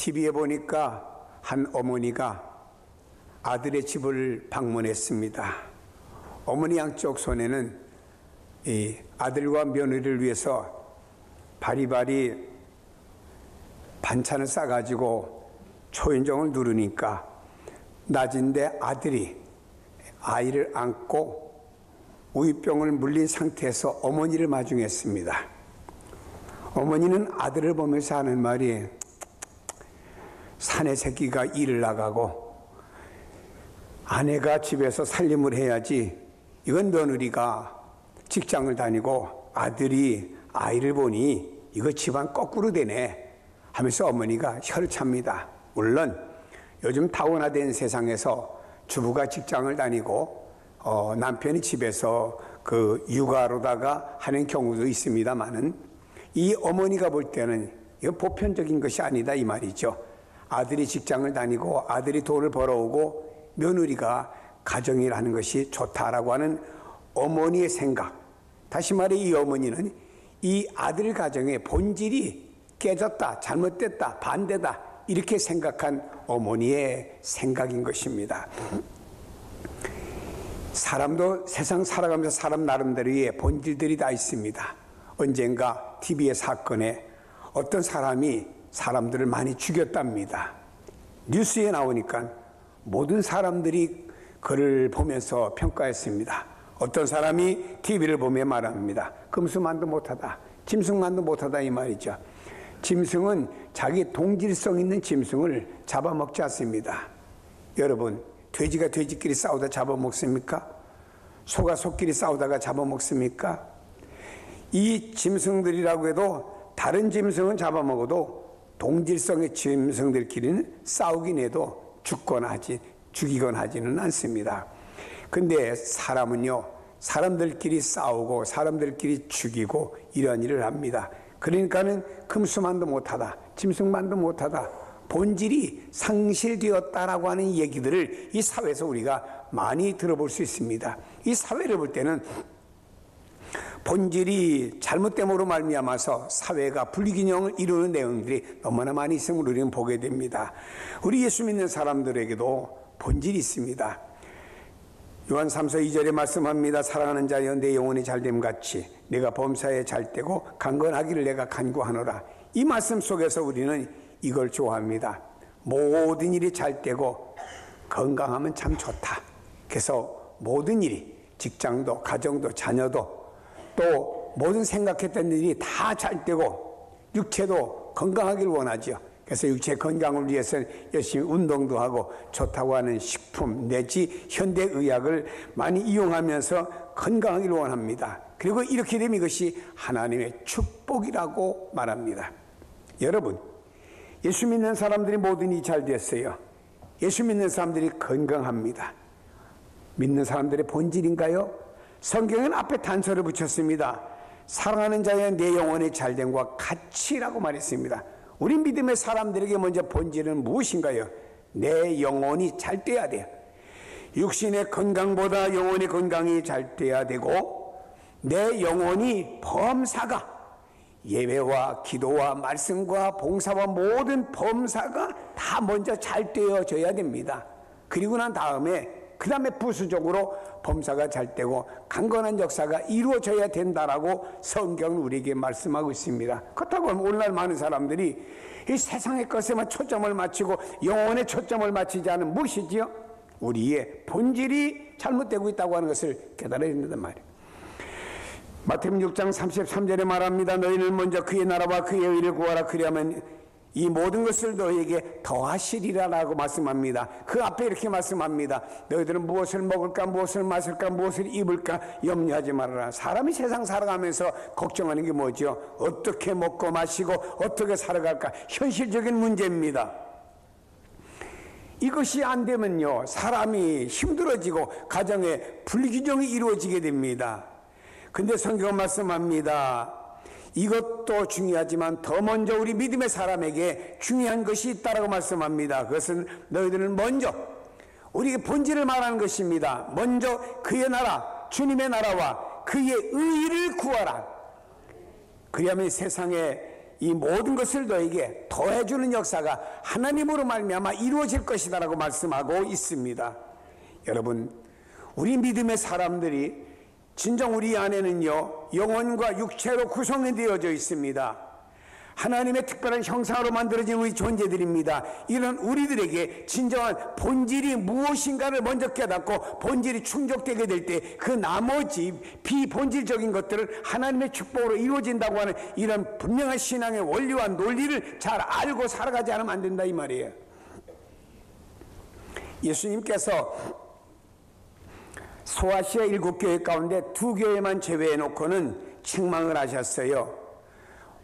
TV에 보니까 한 어머니가 아들의 집을 방문했습니다. 어머니 양쪽 손에는 이 아들과 며느리를 위해서 바리바리 반찬을 싸가지고 초인종을 누르니까 낮인데 아들이 아이를 안고 우유병을 물린 상태에서 어머니를 마중했습니다. 어머니는 아들을 보면서 하는 말이, 사내 새끼가 일을 나가고 아내가 집에서 살림을 해야지, 이건 며느리가 직장을 다니고 아들이 아이를 보니 이거 집안 거꾸로 되네 하면서 어머니가 혀를 찹니다. 물론 요즘 다원화된 세상에서 주부가 직장을 다니고 남편이 집에서 그 육아로다가 하는 경우도 있습니다만은, 이 어머니가 볼 때는 이거 보편적인 것이 아니다 이 말이죠. 아들이 직장을 다니고 아들이 돈을 벌어오고 며느리가 가정일 하는 것이 좋다라고 하는 어머니의 생각. 다시 말해 이 어머니는 이 아들 가정의 본질이 깨졌다, 잘못됐다, 반대다 이렇게 생각한 어머니의 생각인 것입니다. 사람도 세상 살아가면서 사람 나름대로의 본질들이 다 있습니다. 언젠가 TV의 사건에 어떤 사람이 사람들을 많이 죽였답니다. 뉴스에 나오니까 모든 사람들이 그를 보면서 평가했습니다. 어떤 사람이 TV를 보며 말합니다. 금수만도 못하다, 짐승만도 못하다 이 말이죠. 짐승은 자기 동질성 있는 짐승을 잡아먹지 않습니다. 여러분, 돼지가 돼지끼리 싸우다 잡아먹습니까? 소가 소끼리 싸우다가 잡아먹습니까? 이 짐승들이라고 해도 다른 짐승은 잡아먹어도 동질성의 짐승들끼리는 싸우긴 해도 죽이거나 하지는 않습니다. 근데 사람은요, 사람들끼리 싸우고 사람들끼리 죽이고 이런 일을 합니다. 그러니까는 금수만도 못하다, 짐승만도 못하다, 본질이 상실되었다라고 하는 얘기들을 이 사회에서 우리가 많이 들어볼 수 있습니다. 이 사회를 볼 때는 본질이 잘못됨으로 말미암아서 사회가 불균형을 이루는 내용들이 너무나 많이 있음을 우리는 보게 됩니다. 우리 예수 믿는 사람들에게도 본질이 있습니다. 요한 3서 2절에 말씀합니다. 사랑하는 자여, 내 영혼이 잘됨 같이 내가 범사에 잘되고 강건하기를 내가 간구하노라. 이 말씀 속에서 우리는 이걸 좋아합니다. 모든 일이 잘되고 건강하면 참 좋다. 그래서 모든 일이, 직장도 가정도 자녀도 또 모든 생각했던 일이 다 잘되고 육체도 건강하길 원하죠. 그래서 육체 건강을 위해서는 열심히 운동도 하고 좋다고 하는 식품 내지 현대의학을 많이 이용하면서 건강하길 원합니다. 그리고 이렇게 되면 이것이 하나님의 축복이라고 말합니다. 여러분, 예수 믿는 사람들이 모든 일이 잘 됐어요. 예수 믿는 사람들이 건강합니다. 믿는 사람들의 본질인가요? 성경은 앞에 단서를 붙였습니다. 사랑하는 자여, 내 영혼의 잘됨과 같이라고 말했습니다. 우리 믿음의 사람들에게 먼저 본질은 무엇인가요? 내 영혼이 잘 돼야 돼요. 육신의 건강보다 영혼의 건강이 잘 돼야 되고, 내 영혼이 범사가, 예배와 기도와 말씀과 봉사와 모든 범사가 다 먼저 잘 되어져야 됩니다. 그리고 난 다음에 그 다음에 부수적으로 범사가 잘 되고 강건한 역사가 이루어져야 된다라고 성경은 우리에게 말씀하고 있습니다. 그렇다고 하면 오늘날 많은 사람들이 이 세상의 것에만 초점을 맞추고 영혼에 초점을 맞추지 않은 무엇이지요? 우리의 본질이 잘못되고 있다고 하는 것을 깨달아야 된단 말이에요. 마태복음 6장 33절에 말합니다. 너희는 먼저 그의 나라와 그의 의를 구하라. 그리하면 이 모든 것을 너희에게 더하시리라라고 말씀합니다. 그 앞에 이렇게 말씀합니다. 너희들은 무엇을 먹을까, 무엇을 마실까, 무엇을 입을까 염려하지 말아라. 사람이 세상 살아가면서 걱정하는 게 뭐죠? 어떻게 먹고 마시고 어떻게 살아갈까? 현실적인 문제입니다. 이것이 안 되면요, 사람이 힘들어지고 가정에 불균형이 이루어지게 됩니다. 근데 성경은 말씀합니다. 이것도 중요하지만 더 먼저 우리 믿음의 사람에게 중요한 것이 있다라고 말씀합니다. 그것은 너희들은 먼저 우리의 본질을 말하는 것입니다. 먼저 그의 나라, 주님의 나라와 그의 의를 구하라. 그리하면 세상에 이 모든 것을 너에게 더해주는 역사가 하나님으로 말미암아 이루어질 것이다라고 말씀하고 있습니다. 여러분, 우리 믿음의 사람들이 진정 우리 안에는요, 영혼과 육체로 구성되어져 있습니다. 하나님의 특별한 형상으로 만들어진 우리 존재들입니다. 이런 우리들에게 진정한 본질이 무엇인가를 먼저 깨닫고 본질이 충족되게 될 때 그 나머지 비본질적인 것들을 하나님의 축복으로 이루어진다고 하는 이런 분명한 신앙의 원리와 논리를 잘 알고 살아가지 않으면 안 된다 이 말이에요. 예수님께서 소아시아 7교회 가운데 2교회만 제외해 놓고는 책망을 하셨어요.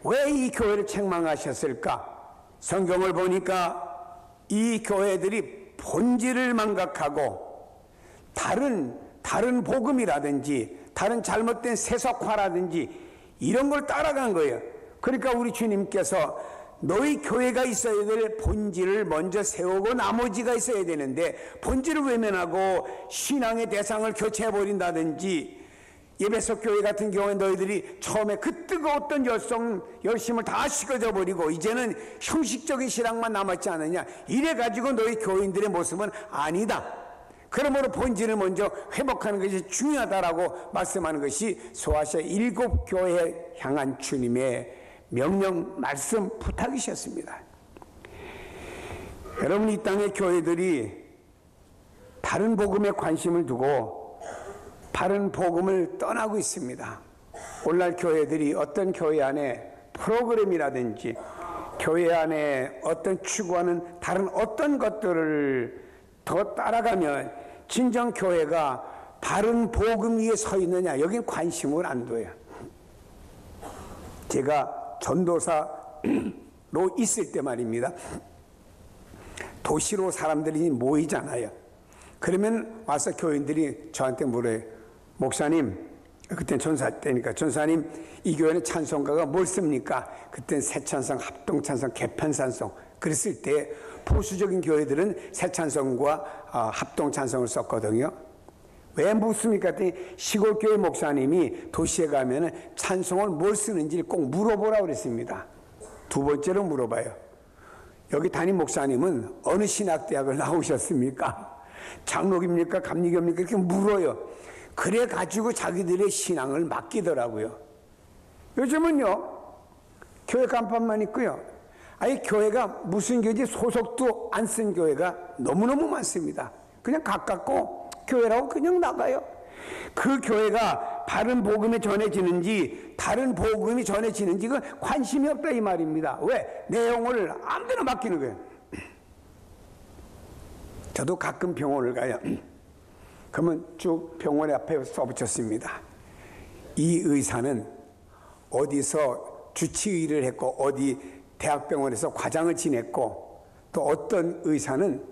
왜 이 교회를 책망하셨을까? 성경을 보니까 이 교회들이 본질을 망각하고 다른 복음이라든지 다른 잘못된 세속화라든지 이런 걸 따라간 거예요. 그러니까 우리 주님께서 너희 교회가 있어야 될 본질을 먼저 세우고 나머지가 있어야 되는데 본질을 외면하고 신앙의 대상을 교체해버린다든지, 예배석 교회 같은 경우에 너희들이 처음에 그 뜨거웠던 열심을 다 식어져 버리고 이제는 형식적인 신앙만 남았지 않느냐, 이래가지고 너희 교인들의 모습은 아니다. 그러므로 본질을 먼저 회복하는 것이 중요하다라고 말씀하는 것이 소아시아 7교회에 향한 주님의 명령, 말씀, 부탁이셨습니다. 여러분, 이 땅의 교회들이 다른 복음에 관심을 두고 바른 복음을 떠나고 있습니다. 오늘날 교회들이 어떤 교회 안에 프로그램이라든지 교회 안에 어떤 추구하는 다른 어떤 것들을 더 따라가면 진정 교회가 바른 복음 위에 서 있느냐, 여긴 관심을 안 둬요. 제가 전도사로 있을 때 말입니다. 도시로 사람들이 모이잖아요. 그러면 와서 교인들이 저한테 물어요. 목사님, 그땐 전사 때니까, 전사님, 이 교회는 찬송가가 뭘 씁니까? 그땐 새찬송, 합동찬송, 개편찬송 그랬을 때 보수적인 교회들은 새찬송과 합동찬송을 썼거든요. 왜 묻습니까? 했더니 시골교회 목사님이 도시에 가면 찬송을 뭘 쓰는지 꼭 물어보라고 그랬습니다. 두 번째로 물어봐요. 여기 담임 목사님은 어느 신학대학을 나오셨습니까? 장로입니까? 감리교입니까? 이렇게 물어요. 그래 가지고 자기들의 신앙을 맡기더라고요. 요즘은요, 교회 간판만 있고요, 아예 교회가 무슨 교회지 소속도 안 쓴 교회가 너무너무 많습니다. 그냥 가깝고 교회라고 그냥 나가요. 그 교회가 바른 복음이 전해지는지 다른 복음이 전해지는지 그 관심이 없다 이 말입니다. 왜? 내용을 아무데나 맡기는 거예요. 저도 가끔 병원을 가요. 그러면 쭉 병원에 앞에 써붙였습니다. 이 의사는 어디서 주치의를 했고 어디 대학병원에서 과장을 지냈고 또 어떤 의사는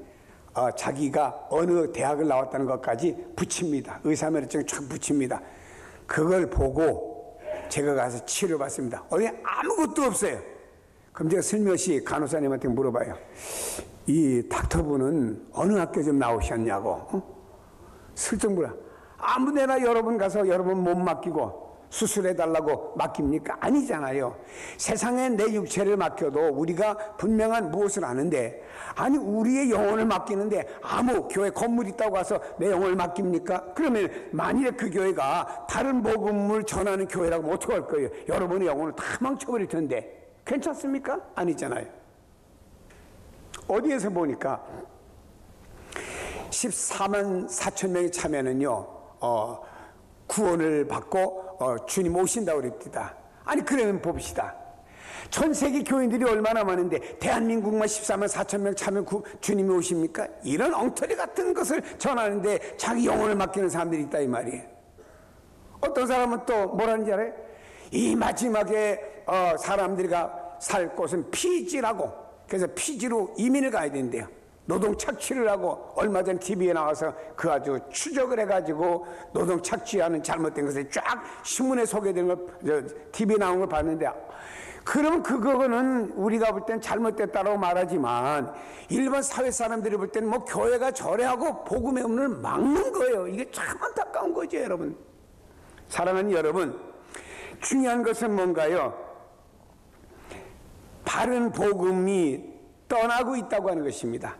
자기가 어느 대학을 나왔다는 것까지 붙입니다. 의사면허증 쫙 붙입니다. 그걸 보고 제가 가서 치료받습니다. 어디 아무것도 없어요. 그럼 제가 슬며시 간호사님한테 물어봐요. 이 닥터분은 어느 학교 좀 나오셨냐고. 슬쩍 물어. 아무데나 여러분 가서 여러분 몸 맡기고 수술해달라고 맡깁니까? 아니잖아요. 세상에 내 육체를 맡겨도 우리가 분명한 무엇을 아는데, 아니 우리의 영혼을 맡기는데 아무 교회 건물 있다고 가서 내 영혼을 맡깁니까? 그러면 만일에 그 교회가 다른 복음을 전하는 교회라고 하면 어떡할 거예요? 여러분의 영혼을 다 망쳐버릴 텐데 괜찮습니까? 아니잖아요. 어디에서 보니까 14만 4천 명이 참여는요, 구원을 받고 주님 오신다고 그럽니다. 아니 그러면 봅시다. 전 세계 교인들이 얼마나 많은데 대한민국만 14만 4천 명 참여 주님이 오십니까? 이런 엉터리 같은 것을 전하는데 자기 영혼을 맡기는 사람들이 있다 이 말이에요. 어떤 사람은 또 뭐라는지 알아요? 이 마지막에 사람들이가 살 곳은 피지라고, 그래서 피지로 이민을 가야 된대요. 노동 착취를 하고, 얼마 전 TV에 나와서 그 아주 추적을 해가지고 노동 착취하는 잘못된 것을 쫙 신문에 소개되는 걸, TV에 나온 걸 봤는데, 그러면 그거는 우리가 볼 땐 잘못됐다고 말하지만 일반 사회 사람들이 볼 때는 뭐 교회가 저래하고 복음의 음을 막는 거예요. 이게 참 안타까운 거죠, 여러분. 사랑하는 여러분, 중요한 것은 뭔가요? 바른 복음이 떠나고 있다고 하는 것입니다.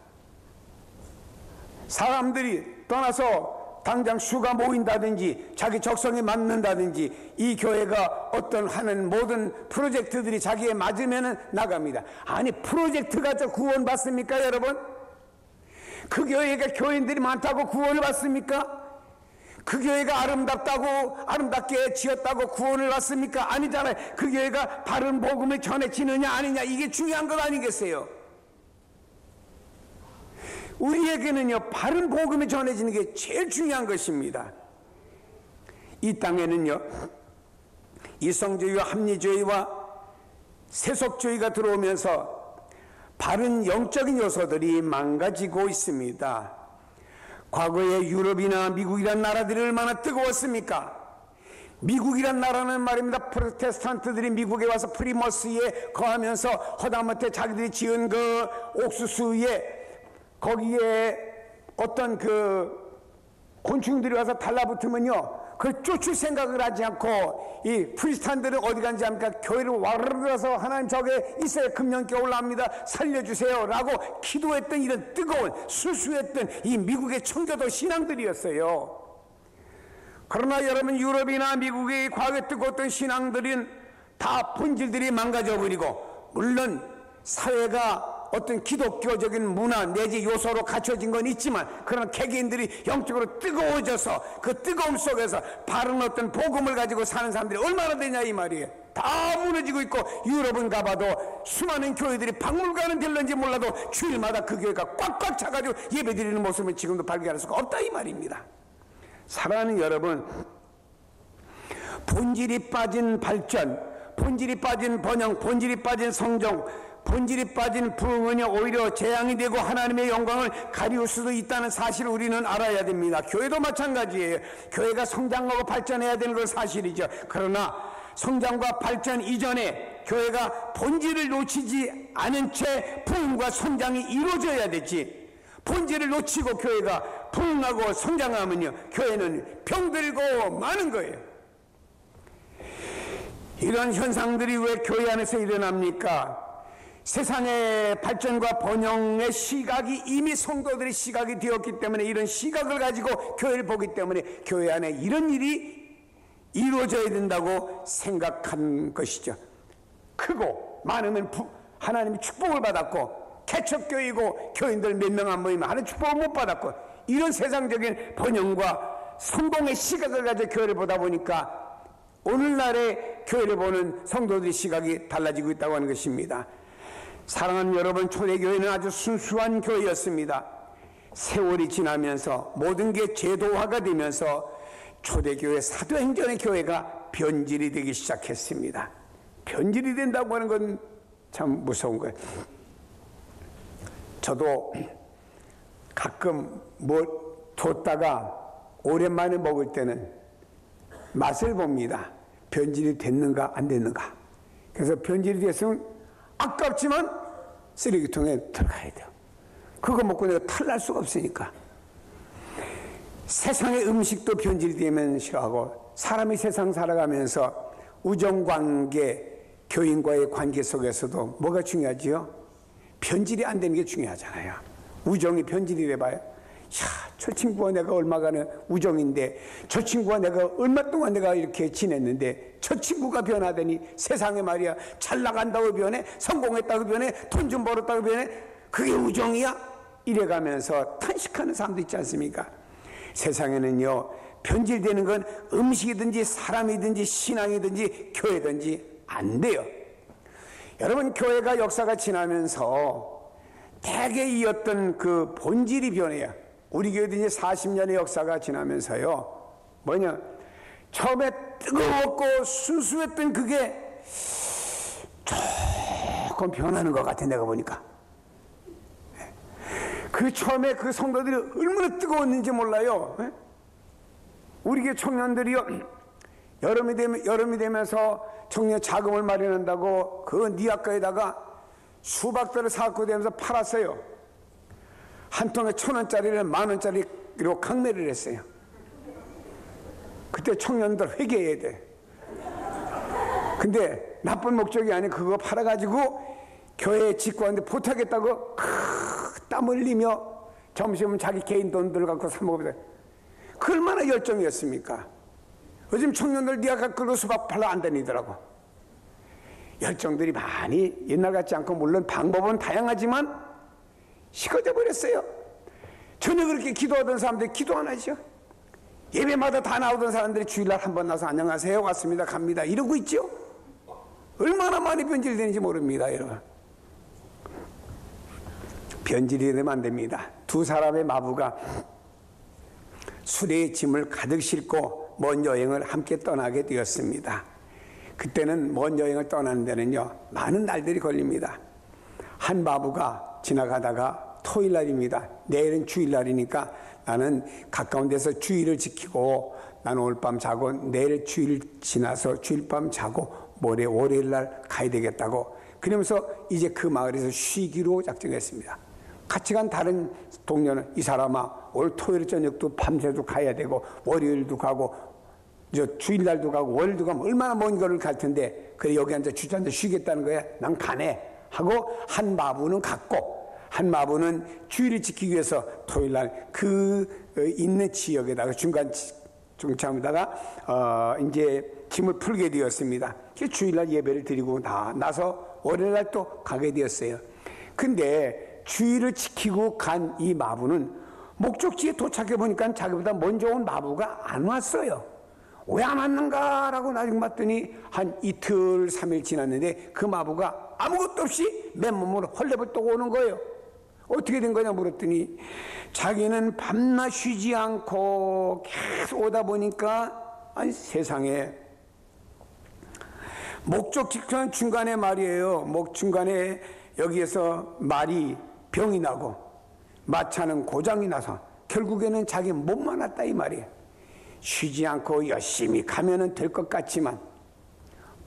사람들이 떠나서 당장 수가 모인다든지 자기 적성에 맞는다든지 이 교회가 어떤 하는 모든 프로젝트들이 자기에 맞으면 나갑니다. 아니, 프로젝트가 저 구원 받습니까, 여러분? 그 교회가 교인들이 많다고 구원을 받습니까? 그 교회가 아름답다고, 아름답게 지었다고 구원을 받습니까? 아니잖아요. 그 교회가 바른 복음을 전해지느냐 아니냐, 이게 중요한 것 아니겠어요? 우리에게는요, 바른 복음이 전해지는 게 제일 중요한 것입니다. 이 땅에는요, 이성주의와 합리주의와 세속주의가 들어오면서 바른 영적인 요소들이 망가지고 있습니다. 과거에 유럽이나 미국이란 나라들이 얼마나 뜨거웠습니까? 미국이란 나라는 말입니다. 프로테스탄트들이 미국에 와서 프리머스에 거하면서 허다못해 자기들이 지은 그 옥수수에 거기에 어떤 그 곤충들이 와서 달라붙으면요, 그걸 쫓을 생각을 하지 않고 이 프리스탄들은 어디 간지 압니까? 교회를 와르르 들어서 하나님 저게 있어야 금년께 올라옵니다, 살려주세요 라고 기도했던 이런 뜨거운 수수했던 이 미국의 청교도 신앙들이었어요. 그러나 여러분, 유럽이나 미국의 과거에 뜨거웠던 신앙들은 다 본질들이 망가져버리고, 물론 사회가 어떤 기독교적인 문화 내지 요소로 갖춰진 건 있지만, 그러나 개개인들이 영적으로 뜨거워져서 그 뜨거움 속에서 바른 어떤 복음을 가지고 사는 사람들이 얼마나 되냐 이 말이에요. 다 무너지고 있고, 유럽은 가봐도 수많은 교회들이 박물관은 될런지 몰라도 주일마다 그 교회가 꽉꽉 차가지고 예배드리는 모습을 지금도 발견할 수가 없다 이 말입니다. 사랑하는 여러분, 본질이 빠진 발전, 본질이 빠진 번영, 본질이 빠진 성종, 본질이 빠진 부흥은요, 오히려 재앙이 되고 하나님의 영광을 가리울 수도 있다는 사실을 우리는 알아야 됩니다. 교회도 마찬가지예요. 교회가 성장하고 발전해야 되는 건 사실이죠. 그러나 성장과 발전 이전에 교회가 본질을 놓치지 않은 채 부흥과 성장이 이루어져야 되지, 본질을 놓치고 교회가 부흥하고 성장하면요, 교회는 병들고 마는 거예요. 이런 현상들이 왜 교회 안에서 일어납니까? 세상의 발전과 번영의 시각이 이미 성도들의 시각이 되었기 때문에, 이런 시각을 가지고 교회를 보기 때문에 교회 안에 이런 일이 이루어져야 된다고 생각한 것이죠. 크고 많으면 하나님이 축복을 받았고, 개척교회이고 교인들 몇 명 안 모이면 하나님 축복을 못 받았고, 이런 세상적인 번영과 성공의 시각을 가지고 교회를 보다 보니까 오늘날의 교회를 보는 성도들의 시각이 달라지고 있다고 하는 것입니다. 사랑하는 여러분, 초대교회는 아주 순수한 교회였습니다. 세월이 지나면서 모든 게 제도화가 되면서 초대교회, 사도행전의 교회가 변질이 되기 시작했습니다. 변질이 된다고 하는 건 참 무서운 거예요. 저도 가끔 뭐 뒀다가 오랜만에 먹을 때는 맛을 봅니다. 변질이 됐는가 안 됐는가. 그래서 변질이 됐으면 아깝지만 쓰레기통에 들어가야 돼요. 그거 먹고 내가 탈날 수가 없으니까. 세상의 음식도 변질이 되면 싫어하고, 사람이 세상 살아가면서 우정관계, 교인과의 관계 속에서도 뭐가 중요하지요? 변질이 안 되는 게 중요하잖아요. 우정이 변질이 돼봐요. 야, 저 친구와 내가 얼마간의 우정인데, 저 친구와 내가 얼마 동안 내가 이렇게 지냈는데 저 친구가 변하더니 세상에 말이야, 잘 나간다고 변해, 성공했다고 변해, 돈 좀 벌었다고 변해, 그게 우정이야? 이래가면서 탄식하는 사람도 있지 않습니까? 세상에는요, 변질되는 건 음식이든지 사람이든지 신앙이든지 교회든지 안 돼요. 여러분, 교회가 역사가 지나면서 대개 이었던 그 본질이 변해요. 우리 교회도 이제 40년의 역사가 지나면서요, 뭐냐, 처음에 뜨거웠고 순수했던 그게 조금 변하는 것 같아. 내가 보니까 그 처음에 그 성도들이 얼마나 뜨거웠는지 몰라요. 우리 교회 청년들이요, 여름이 되면서 청년 자금을 마련한다고 그 니아가에다가 수박 들을 사갖고 되면서 팔았어요. 한 통에 1,000원짜리를 10,000원짜리로 강매를 했어요. 그때 청년들 회개해야 돼. 근데 나쁜 목적이 아니고 그거 팔아가지고 교회 직구하는데 못하겠다고 땀 흘리며 점심은 자기 개인 돈들 갖고 사 먹으면서 그 얼마나 열정이었습니까? 요즘 청년들 니아가 끌고 수박 팔러 안 다니더라고. 열정들이 많이 옛날 같지 않고 물론 방법은 다양하지만 식어져 버렸어요. 전혀 그렇게 기도하던 사람들이 기도 안 하죠. 예배마다 다 나오던 사람들이 주일날 한 번 나서 안녕하세요 왔습니다 갑니다 이러고 있죠. 얼마나 많이 변질되는지 모릅니다. 여러분, 변질이 되면 안 됩니다. 두 사람의 마부가 수레의 짐을 가득 싣고 먼 여행을 함께 떠나게 되었습니다. 그때는 먼 여행을 떠나는 데는요 많은 날들이 걸립니다. 한 마부가 지나가다가 토요일날입니다. 내일은 주일날이니까 나는 가까운 데서 주일을 지키고 나는 오늘 밤 자고 내일 주일 지나서 주일 밤 자고 모레 월요일날 가야 되겠다고 그러면서 이제 그 마을에서 쉬기로 작정했습니다. 같이 간 다른 동료는 이 사람아 오늘 토요일 저녁도 밤새도 가야 되고 월요일도 가고 주일날도 가고 월요일도 가면 얼마나 먼 거를 갈 텐데 그래 여기 앉아 주저앉아 쉬겠다는 거야. 난 가네 하고 한 마부는 갔고 한 마부는 주일을 지키기 위해서 토요일날 그 있는 지역에다가 중간 중창에다가 이제 짐을 풀게 되었습니다. 주일날 예배를 드리고 나서 월요일날 또 가게 되었어요. 근데 주일을 지키고 간 이 마부는 목적지에 도착해 보니까 자기보다 먼저 온 마부가 안 왔어요. 왜 안 왔는가 라고 나중에 봤더니 한 이틀 3일 지났는데 그 마부가 아무것도 없이 맨몸으로 헐레벌떡 오는 거예요. 어떻게 된 거냐 물었더니 자기는 밤낮 쉬지 않고 계속 오다 보니까 아니 세상에 목적 직전 중간에 말이에요. 중간에 여기에서 말이 병이 나고 마차는 고장이 나서 결국에는 자기 몸만 왔다 이 말이에요. 쉬지 않고 열심히 가면은 될 것 같지만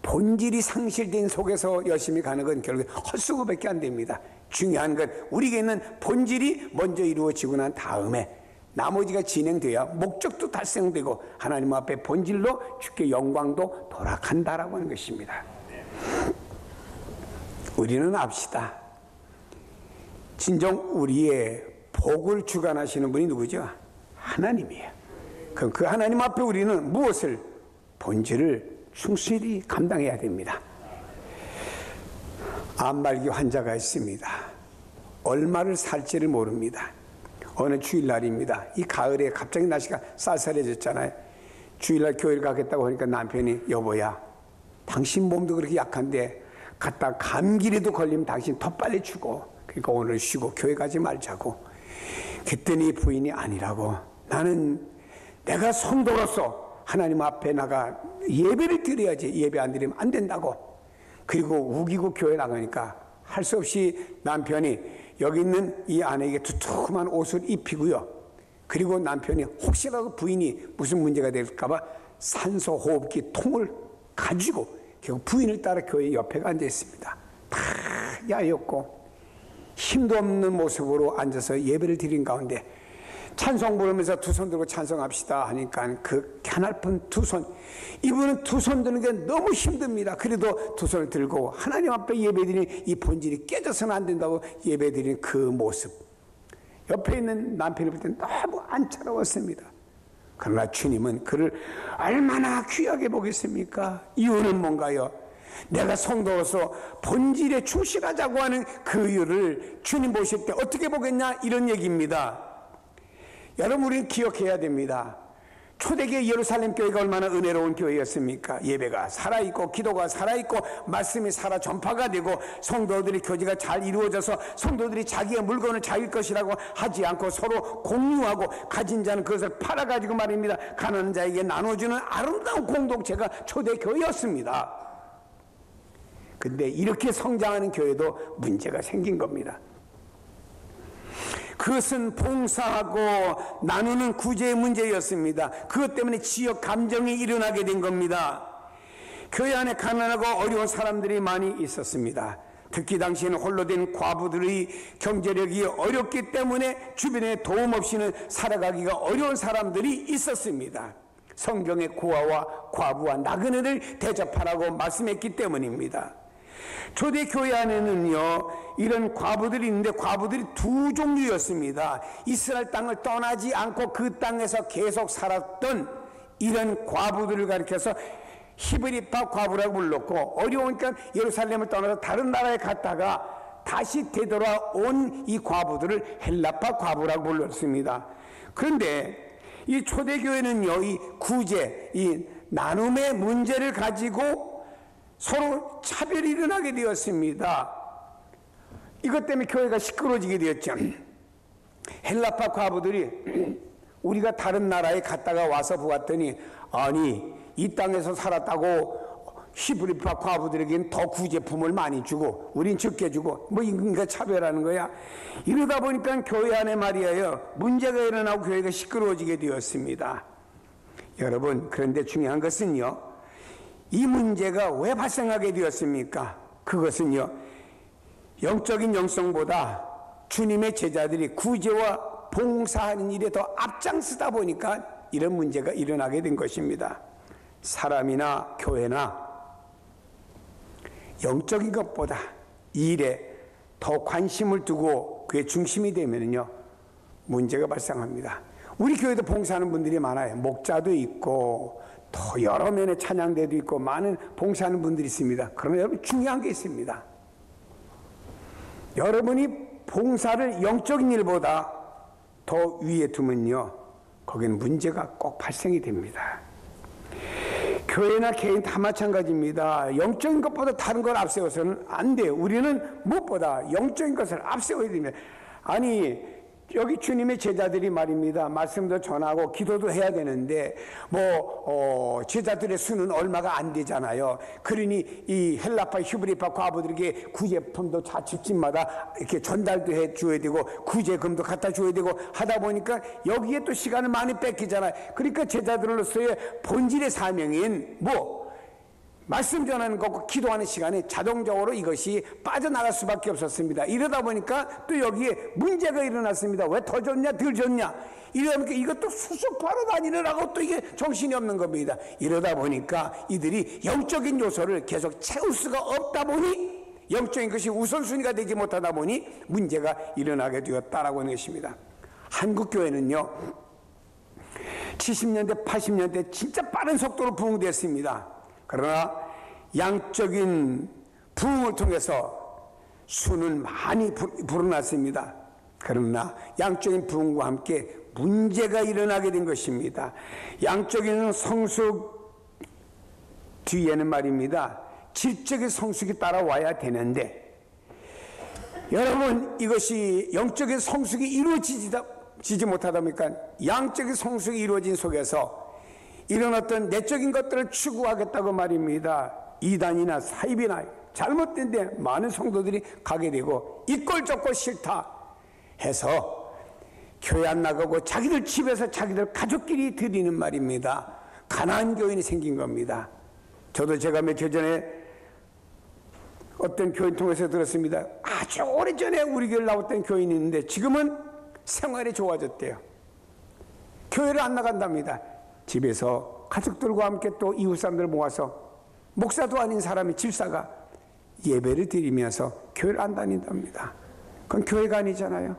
본질이 상실된 속에서 열심히 가는 건 결국에 헛수고밖에 안 됩니다. 중요한 건 우리에게는 본질이 먼저 이루어지고 난 다음에 나머지가 진행돼야 목적도 달성되고 하나님 앞에 본질로 주께 영광도 돌아간다라고 하는 것입니다. 우리는 압시다. 진정 우리의 복을 주관하시는 분이 누구죠? 하나님이에요. 그럼 그 하나님 앞에 우리는 무엇을? 본질을 충실히 감당해야 됩니다. 암말기 환자가 있습니다. 얼마를 살지를 모릅니다. 어느 주일날입니다. 이 가을에 갑자기 날씨가 쌀쌀해졌잖아요. 주일날 교회를 가겠다고 하니까 남편이 여보야 당신 몸도 그렇게 약한데 갔다 감기라도 걸리면 당신 더 빨리 죽어. 그러니까 오늘 쉬고 교회 가지 말자고. 그랬더니 부인이 아니라고. 나는 내가 성도로서 하나님 앞에 나가 예배를 드려야지. 예배 안 드리면 안 된다고. 그리고 우기고 교회 나가니까 할 수 없이 남편이 여기 있는 이 아내에게 두툼한 옷을 입히고요. 그리고 남편이 혹시라도 부인이 무슨 문제가 될까봐 산소호흡기 통을 가지고 결국 부인을 따라 교회 옆에 앉아 있습니다. 다 야였고 힘도 없는 모습으로 앉아서 예배를 드린 가운데 찬송 부르면서 두 손 들고 찬송합시다 하니까 그 가냘픈 두 손, 이분은 두 손 드는 게 너무 힘듭니다. 그래도 두 손을 들고 하나님 앞에 예배드리는 이 본질이 깨져서는 안 된다고 예배드리는 그 모습, 옆에 있는 남편이 볼 때는 너무 안타까웠습니다. 그러나 주님은 그를 얼마나 귀하게 보겠습니까? 이유는 뭔가요? 내가 성도로서 본질에 충실하자고 하는 그 이유를 주님 보실 때 어떻게 보겠냐, 이런 얘기입니다. 여러분, 우리는 기억해야 됩니다. 초대교회 예루살렘 교회가 얼마나 은혜로운 교회였습니까? 예배가 살아있고 기도가 살아있고 말씀이 살아 전파가 되고 성도들의 교제가 잘 이루어져서 성도들이 자기의 물건을 자기 것이라고 하지 않고 서로 공유하고 가진 자는 그것을 팔아가지고 말입니다 가난한 자에게 나눠주는 아름다운 공동체가 초대교회였습니다. 근데 이렇게 성장하는 교회도 문제가 생긴 겁니다. 그것은 봉사하고 나누는 구제의 문제였습니다. 그것 때문에 지역 감정이 일어나게 된 겁니다. 교회 안에 가난하고 어려운 사람들이 많이 있었습니다. 특히 당시에는 홀로 된 과부들의 경제력이 어렵기 때문에 주변에 도움 없이는 살아가기가 어려운 사람들이 있었습니다. 성경의 고아와 과부와 나그네를 대접하라고 말씀했기 때문입니다. 초대교회 안에는요, 이런 과부들이 있는데 과부들이 두 종류였습니다. 이스라엘 땅을 떠나지 않고 그 땅에서 계속 살았던 이런 과부들을 가리켜서 히브리파 과부라고 불렀고, 어려우니까 예루살렘을 떠나서 다른 나라에 갔다가 다시 되돌아온 이 과부들을 헬라파 과부라고 불렀습니다. 그런데 이 초대교회는요, 이 구제, 이 나눔의 문제를 가지고 서로 차별이 일어나게 되었습니다. 이것 때문에 교회가 시끄러워지게 되었죠. 헬라파 과부들이 우리가 다른 나라에 갔다가 와서 보았더니, 아니 이 땅에서 살았다고 히브리파 과부들에게는 더 구제품을 많이 주고 우린 적게 주고 뭐 인간과 차별하는 거야. 이러다 보니까 교회 안에 말이에요, 문제가 일어나고 교회가 시끄러워지게 되었습니다. 여러분, 그런데 중요한 것은요, 이 문제가 왜 발생하게 되었습니까? 그것은요, 영적인 영성보다 주님의 제자들이 구제와 봉사하는 일에 더 앞장서다 보니까 이런 문제가 일어나게 된 것입니다. 사람이나 교회나 영적인 것보다 일에 더 관심을 두고 그의 중심이 되면요, 문제가 발생합니다. 우리 교회도 봉사하는 분들이 많아요. 목자도 있고 또 여러 면의 찬양대도 있고 많은 봉사하는 분들이 있습니다. 그러나 여러분, 중요한 게 있습니다. 여러분이 봉사를 영적인 일보다 더 위에 두면요, 거기는 문제가 꼭 발생이 됩니다. 교회나 개인 다 마찬가지입니다. 영적인 것보다 다른 걸 앞세워서는 안 돼요. 우리는 무엇보다 영적인 것을 앞세워야 됩니다. 아니, 여기 주님의 제자들이 말입니다, 말씀도 전하고 기도도 해야 되는데 제자들의 수는 얼마가 안 되잖아요. 그러니 이 헬라파 히브리파 과부들에게 구제품도 다 집집마다 이렇게 전달도 해 줘야 되고 구제금도 갖다 줘야 되고 하다 보니까 여기에 또 시간을 많이 뺏기잖아요. 그러니까 제자들로서의 본질의 사명인 말씀 전하는 것과 기도하는 시간에 자동적으로 이것이 빠져나갈 수밖에 없었습니다. 이러다 보니까 또 여기에 문제가 일어났습니다. 왜 더 줬냐 덜 줬냐, 이러니까 이것도 수습하러 다니느라고 또 이게 정신이 없는 겁니다. 이러다 보니까 이들이 영적인 요소를 계속 채울 수가 없다 보니, 영적인 것이 우선순위가 되지 못하다 보니 문제가 일어나게 되었다라고 하는 것입니다. 한국교회는요, 70년대 80년대 진짜 빠른 속도로 부흥됐습니다. 그러나 양적인 부흥을 통해서 수는 많이 불어났습니다. 그러나 양적인 부흥과 함께 문제가 일어나게 된 것입니다. 양적인 성숙 뒤에는 말입니다, 질적인 성숙이 따라와야 되는데, 여러분, 이것이 영적인 성숙이 이루어지지 못하다 보니까 양적인 성숙이 이루어진 속에서 이런 어떤 내적인 것들을 추구하겠다고 말입니다. 이단이나 사입이나 잘못된 데 많은 성도들이 가게 되고, 이꼴 저꼴 싫다 해서 교회 안 나가고 자기들 집에서 자기들 가족끼리 드리는 말입니다. 가난한 교인이 생긴 겁니다. 저도 제가 며칠 전에 어떤 교인 통해서 들었습니다. 아주 오래전에 우리 교회를 나왔던 교인이 있는데 지금은 생활이 좋아졌대요. 교회를 안 나간답니다. 집에서 가족들과 함께 또 이웃 사람들 모아서 목사도 아닌 사람이 집사가 예배를 드리면서 교회를 안 다닌답니다. 그건 교회가 아니잖아요.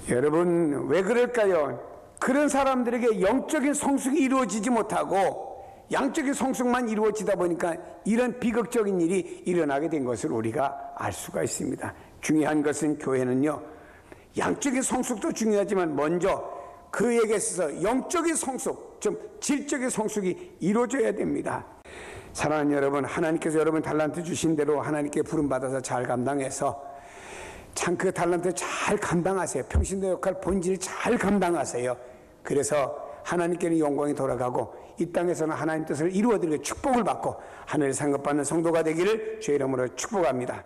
여러분, 왜 그럴까요? 그런 사람들에게 영적인 성숙이 이루어지지 못하고 양적인 성숙만 이루어지다 보니까 이런 비극적인 일이 일어나게 된 것을 우리가 알 수가 있습니다. 중요한 것은 교회는요, 양적인 성숙도 중요하지만 먼저 그에게 있어서 영적인 성숙, 좀 질적인 성숙이 이루어져야 됩니다. 사랑하는 여러분, 하나님께서 여러분 달란트 주신 대로 하나님께 부름받아서 잘 감당해서 참 그 달란트 잘 감당하세요. 평신도 역할 본질을 잘 감당하세요. 그래서 하나님께는 영광이 돌아가고 이 땅에서는 하나님 뜻을 이루어드리고 축복을 받고 하늘을 상급받는 성도가 되기를 주의 이름으로 축복합니다.